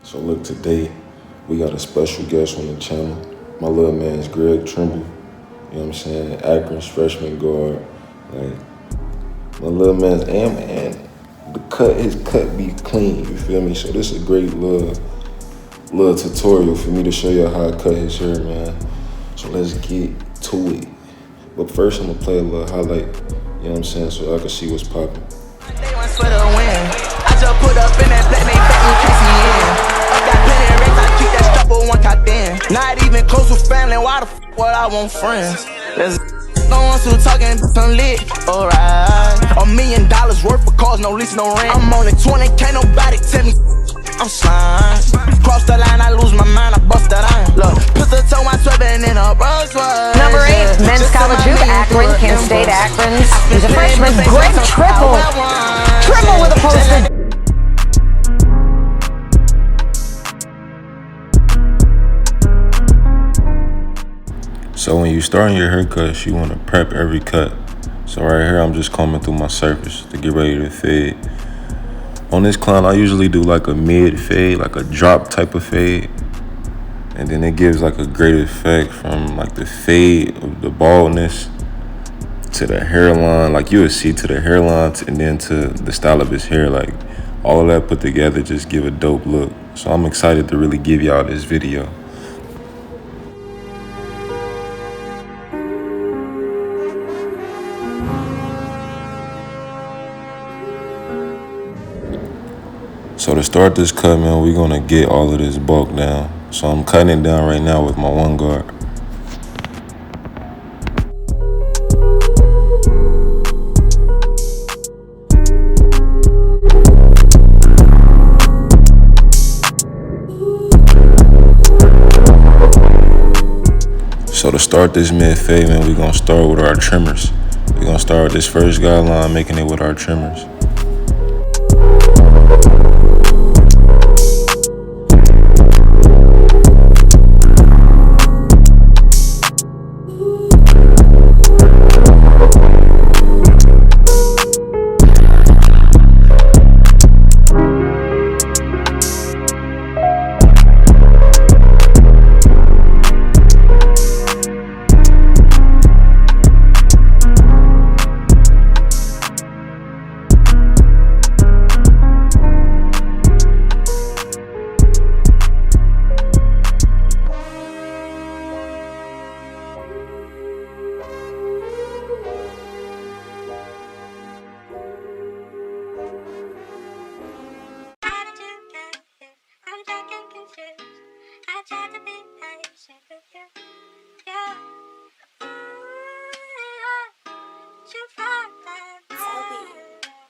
So look, today we got a special guest on the channel. My little man's Tribble. You know what I'm saying? Akron's freshman guard. Like, my little man's and his cut be clean, you feel me? So this is a great little tutorial for me to show you how I cut his hair, man. So let's get to it. But first I'm gonna play a little highlight, you know what I'm saying, so I can see what's popping. They want sweat to win. I just put up in that black, they back in case he in. I got plenty of racks, I keep that strap with one cop in. Not even close with family, why the f would I want friends? Let's no one who talking some lit, alright. $1 million worth of cars, no lease, no rent. I'm only 20, can't nobody tell me I'm slime. Cross the line, I lose my mind, I bust that iron. Look, pistol toe my sweating in a Rolls-Royce. Number 8, men's college hoop, Akron, Kent State Akrons. He's a freshman, great Tribble. Tribble with a poster. So when you starting your haircuts, you want to prep every cut. So right here, I'm just combing through my surface to get ready to fade. On this clown, I usually do like a mid fade, like a drop type of fade. And then it gives like a great effect from like the fade of the baldness to the hairline. Like you would see to the hairline and then to the style of his hair. Like all of that put together just give a dope look. So I'm excited to really give y'all this video. So to start this cut, man, we're gonna get all of this bulk down. So I'm cutting it down right now with my one guard. So to start this mid fade, man, we're gonna start with our trimmers. We're gonna start with this first guideline, making it with our trimmers.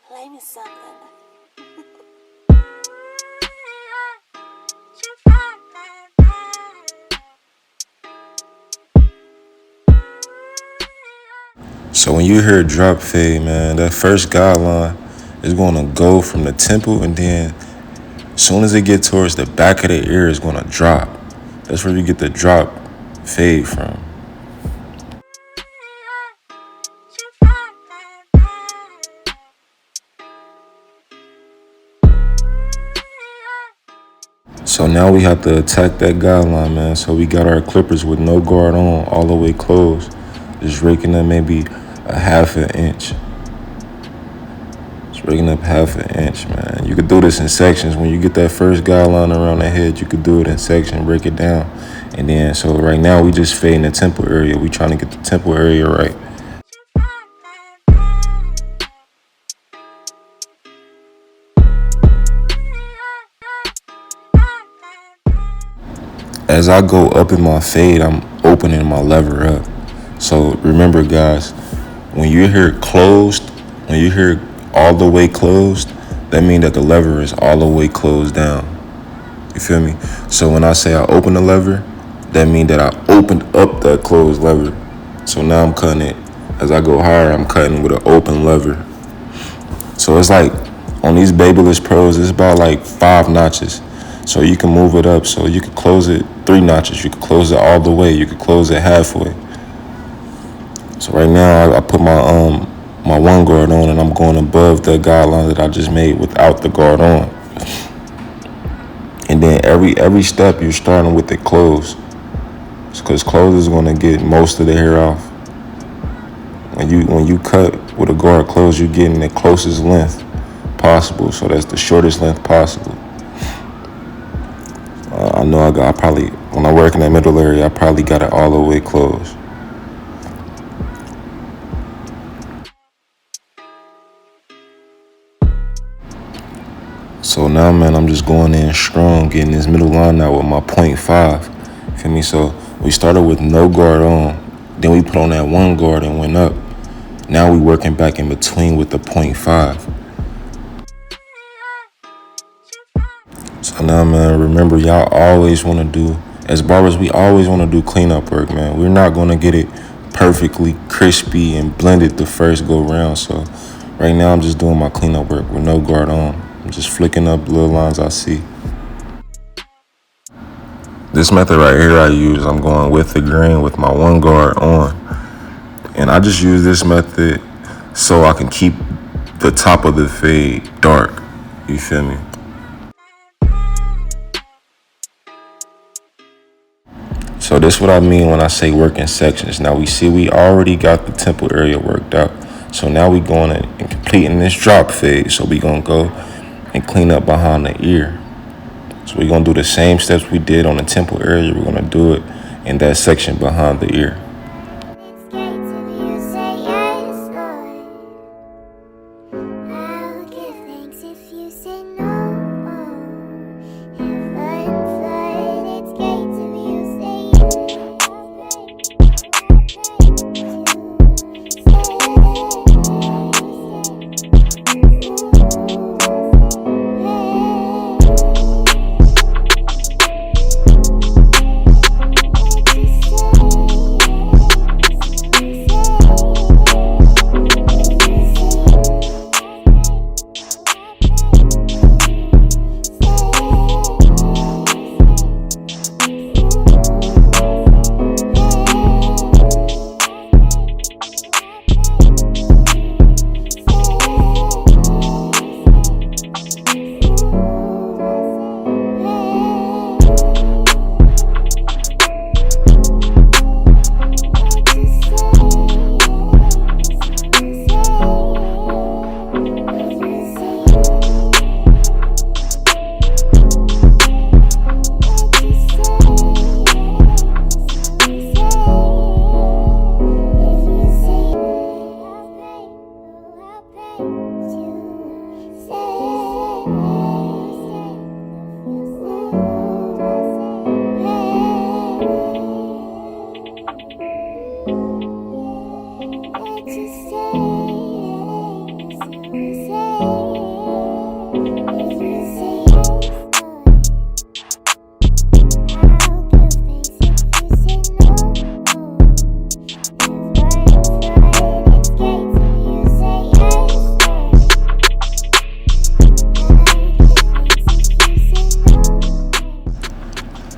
Play me something. So when you hear drop fade, man, that first guideline is gonna go from the temple, and then as soon as it gets towards the back of the ear, it's gonna drop. That's where you get the drop fade from. So now we have to attack that guideline, man. So we got our clippers with no guard on, all the way closed. Just raking up maybe a half an inch. Just raking up half an inch, man. You could do this in sections. When you get that first guideline around the head, you could do it in section, break it down. And then, so right now we just fading the temple area. We trying to get the temple area right. As I go up in my fade, I'm opening my lever up. So remember, guys, when you hear closed, when you hear all the way closed, that means that the lever is all the way closed down. You feel me? So when I say I open the lever, that means that I opened up that closed lever. So now I'm cutting it. As I go higher, I'm cutting with an open lever. So it's like, on these Babyless Pros, it's about like 5 notches. So you can move it up. So you could close it 3 notches. You could close it all the way. You could close it halfway. So right now I put my one guard on, and I'm going above the guideline that I just made without the guard on. And then every step you're starting with it closed. Because closed is gonna get most of the hair off. When you cut with a guard closed, you're getting the closest length possible. So that's the shortest length possible. I know I probably, when I work in that middle area, I probably got it all the way closed. So now, man, I'm just going in strong, getting this middle line out with my 0.5. Feel me? So we started with no guard on, then we put on that one guard and went up. Now we working back in between with the 0.5. So now, man, remember, y'all always want to do, as barbers, we always want to do cleanup work, man. We're not going to get it perfectly crispy and blended the first go round. So right now I'm just doing my cleanup work with no guard on. I'm just flicking up little lines I see. This method right here I use, I'm going with the grain with my one guard on. And I just use this method so I can keep the top of the fade dark. You feel me? So this is what I mean when I say work in sections. Now we see we already got the temple area worked out. So now we going and completing this drop fade. So we gonna go and clean up behind the ear. So we're gonna do the same steps we did on the temple area. We're gonna do it in that section behind the ear.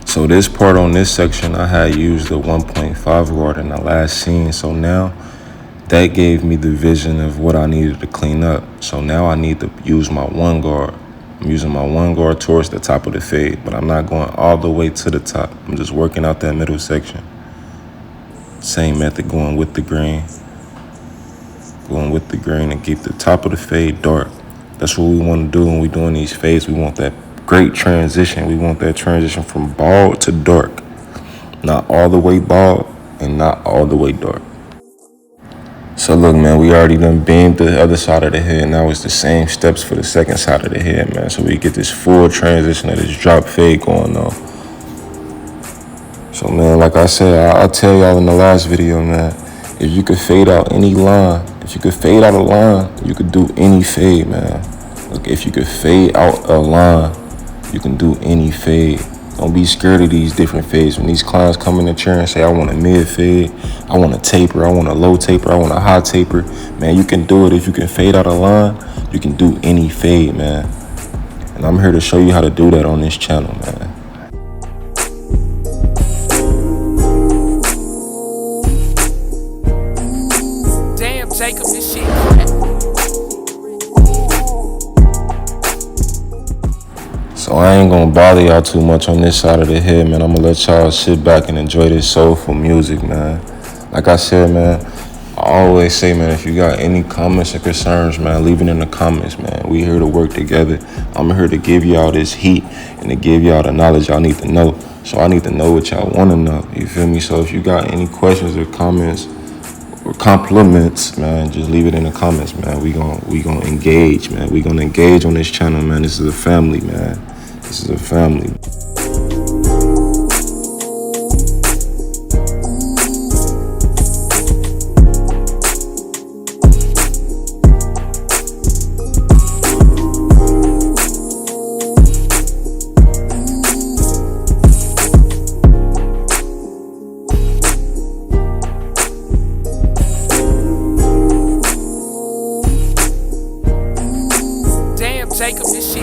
So this part on this section, I had used the 1.5 guard in the last scene. So now that gave me the vision of what I needed to clean up. So now I need to use my one guard. I'm using my one guard towards the top of the fade, but I'm not going all the way to the top. I'm just working out that middle section. Same method, going with the grain. Going with the grain and keep the top of the fade dark. That's what we want to do when we're doing these fades. We want that great transition. We want that transition from bald to dark. Not all the way bald and not all the way dark. So look, man, we already done beamed the other side of the head. Now it's the same steps for the second side of the head, man. So we get this full transition of this drop fade going on. So, man, like I said, I'll tell y'all in the last video, man, if you could fade out any line, if you could fade out a line, you could do any fade, man. Look, if you could fade out a line, you can do any fade. Don't be scared of these different fades. When these clients come in the chair and say, I want a mid fade, I want a taper, I want a low taper, I want a high taper, man, you can do it. If you can fade out a line, you can do any fade, man. And I'm here to show you how to do that on this channel, man. Damn, Jacob, this shit. So I ain't gonna bother y'all too much on this side of the head, man. I'm gonna let y'all sit back and enjoy this soulful music, man. Like I said, man, I always say, man, if you got any comments or concerns, man, leave it in the comments, man. We here to work together. I'm here to give y'all this heat and to give y'all the knowledge y'all need to know. So I need to know what y'all want to know. You feel me? So if you got any questions or comments or compliments, man, just leave it in the comments, man. We gonna engage, man. We gonna engage on this channel, man. This is a family, man. This is a family. Damn, Jacob, this shit.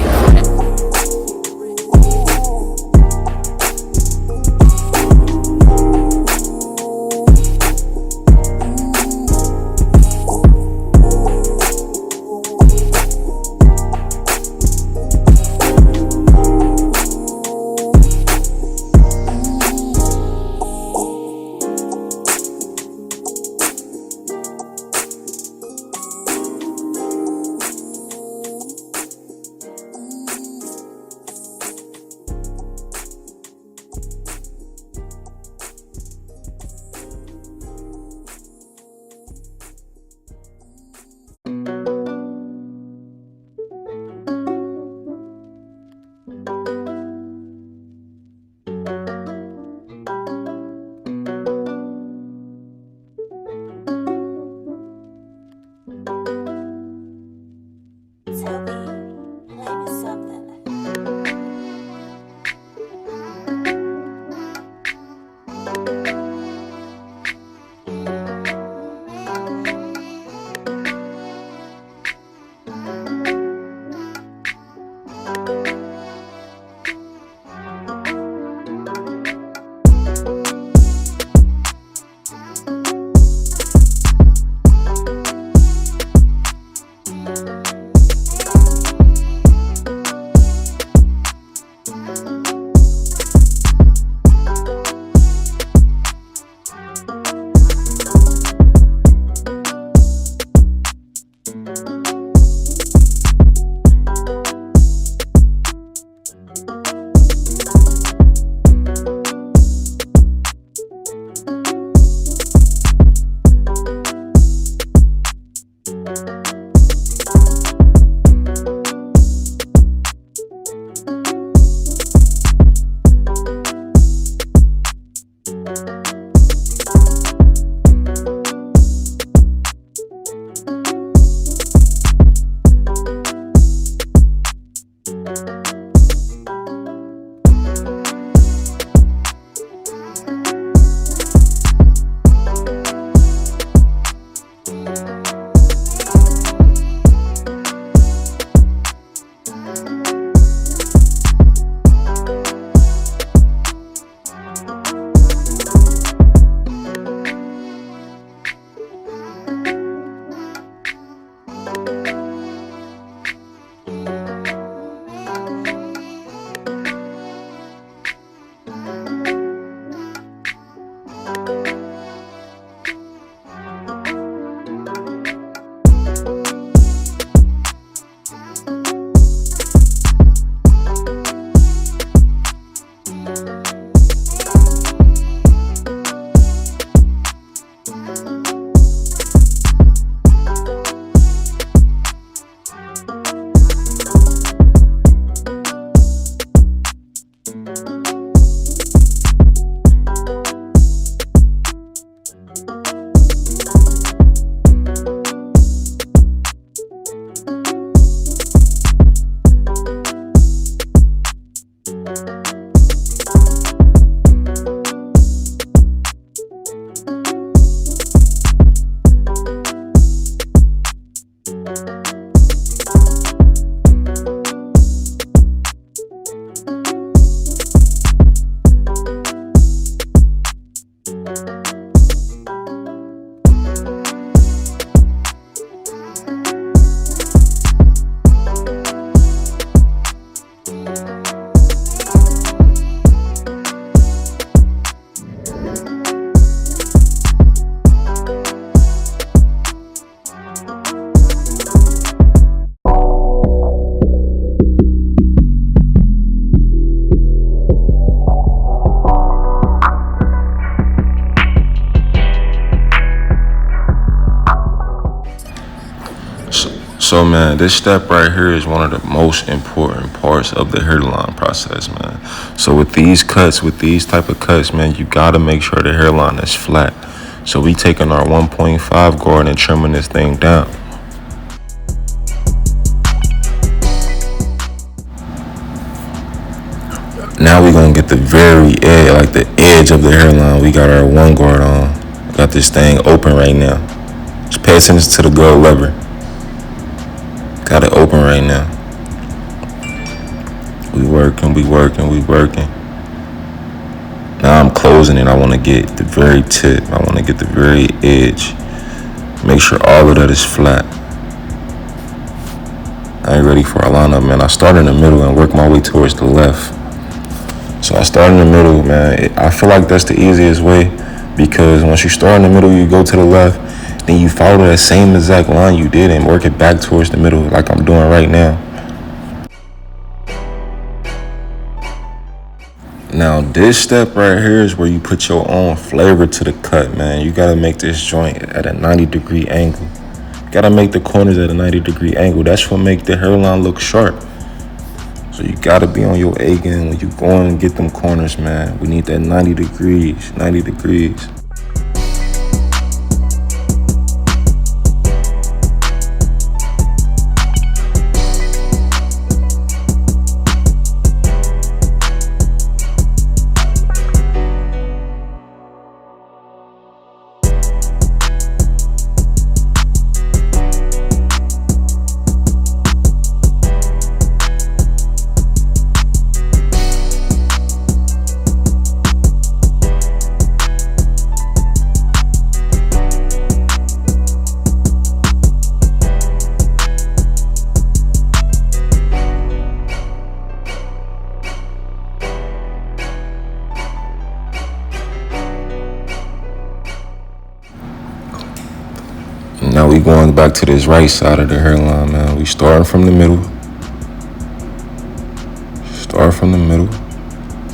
So, man, this step right here is one of the most important parts of the hairline process, man. So with these cuts, with these type of cuts, man, you gotta make sure the hairline is flat. So we taking our 1.5 guard and trimming this thing down. Now we gonna get the very edge, like the edge of the hairline. We got our 1 guard on. Got this thing open right now. Just pay attention to the gold lever. Got it open right now. We working. Now I'm closing it. I want to get the very tip. I want to get the very edge. Make sure all of that is flat. I ain't ready for our lineup, man. I start in the middle and work my way towards the left. So I start in the middle, man. I feel like that's the easiest way, because once you start in the middle, you go to the left, then you follow that same exact line you did and work it back towards the middle like I'm doing right now. Now this step right here is where you put your own flavor to the cut, man. You gotta make this joint at a 90-degree angle. You gotta make the corners at a 90-degree angle. That's what make the hairline look sharp. So you gotta be on your A game when you go and get them corners, man. We need that 90 degrees. Now we going back to this right side of the hairline, man. We starting from the middle.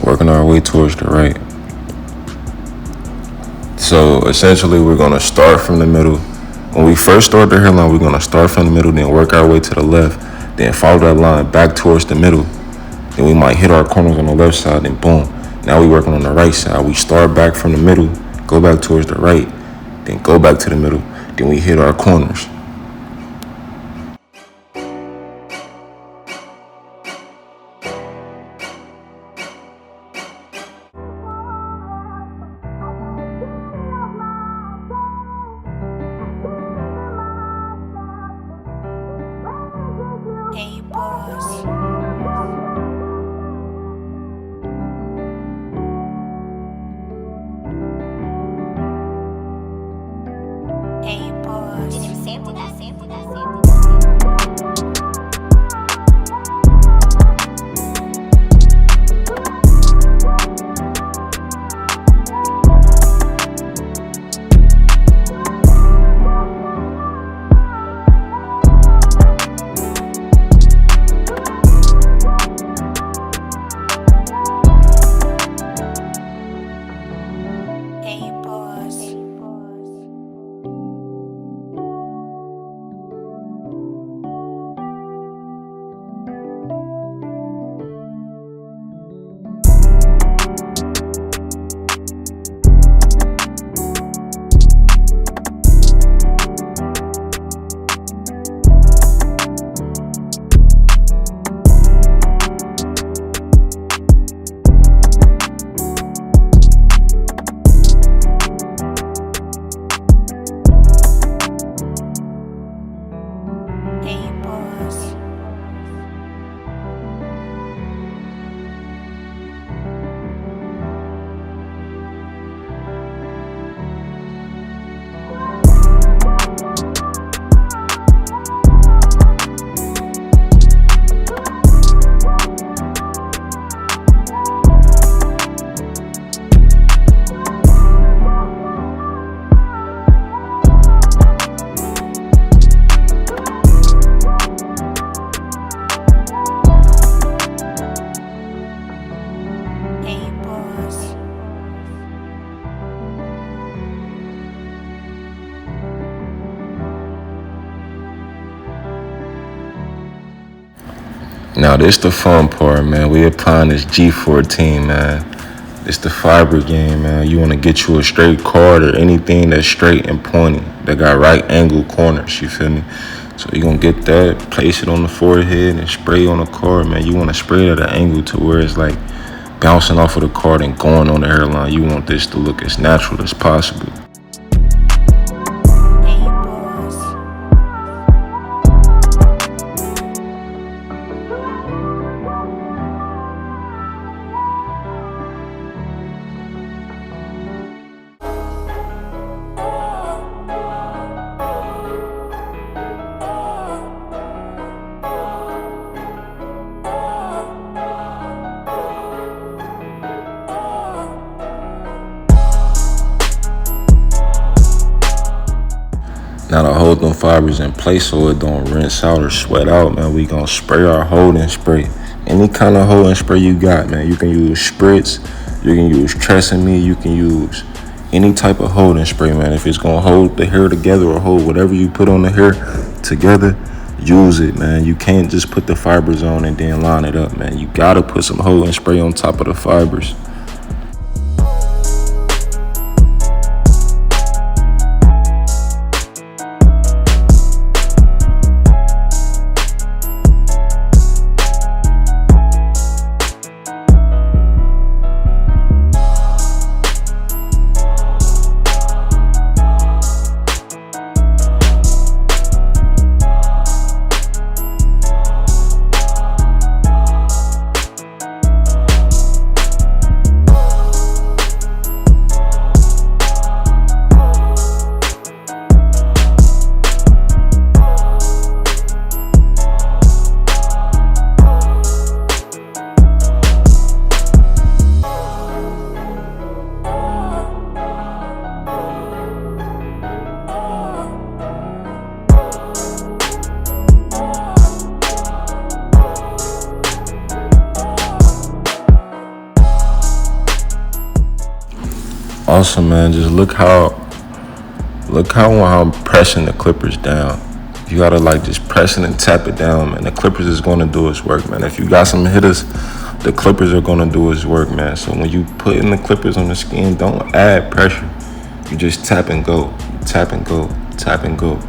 Working our way towards the right. So essentially, we're gonna start from the middle. When we first start the hairline, we're gonna start from the middle, then work our way to the left, then follow that line back towards the middle. Then we might hit our corners on the left side, and boom. Now we working on the right side. We start back from the middle, go back towards the right, then go back to the middle. Then we hit our corners. Hey, boss. Hey, boss. Now this the fun part, man. We applying this G14, man. It's the fiber game, man. You want to get you a straight card or anything that's straight and pointy, that got right angle corners, you feel me? So you going to get that, place it on the forehead and spray on the card, man. You want to spray it at an angle to where it's like bouncing off of the card and going on the hairline. You want this to look as natural as possible. Now to hold them fibers in place so it don't rinse out or sweat out, man, we gonna spray our holding spray. Any kind of holding spray you got, man. You can use spritz, you can use Tresemme, you can use any type of holding spray, man. If it's gonna hold the hair together or hold whatever you put on the hair together, use it, man. You can't just put the fibers on and then line it up, man. You gotta put some holding spray on top of the fibers. Also, man, just look how I'm pressing the clippers down. You gotta like just press it and tap it down, man. The clippers is gonna do its work, man. If you got some hitters, the clippers are gonna do its work, man. So when you put in the clippers on the skin, don't add pressure. You just tap and go, tap and go, tap and go.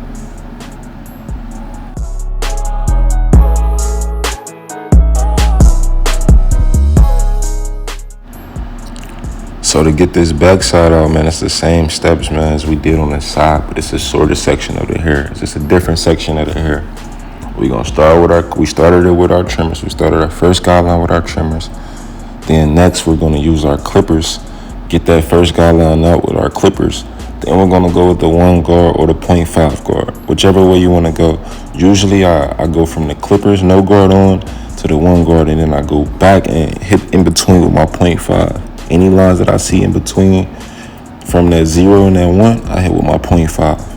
So to get this back side out, man, it's the same steps, man, as we did on the side, but it's a shorter section of the hair. It's just a different section of the hair. We started it with our trimmers. We started our first guideline with our trimmers. Then next, we're gonna use our clippers, get that first guideline out with our clippers. Then we're gonna go with the 1 guard or the 0.5 guard, whichever way you wanna go. Usually I go from the clippers, no guard on, to the 1 guard, and then I go back and hit in between with my 0.5. Any lines that I see in between from that 0 and that 1, I hit with my 0.5.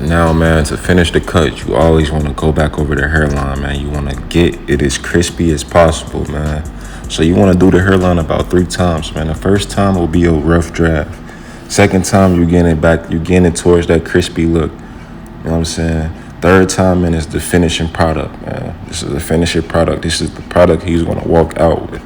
Now, man, to finish the cut, you always want to go back over the hairline, man. You want to get it as crispy as possible, man. So you want to do the hairline about 3 times, man. The first time will be a rough draft. Second time, you're getting it towards that crispy look. You know what I'm saying? Third time, man, is the finishing product, man. This is the finishing product. This is the product he's going to walk out with.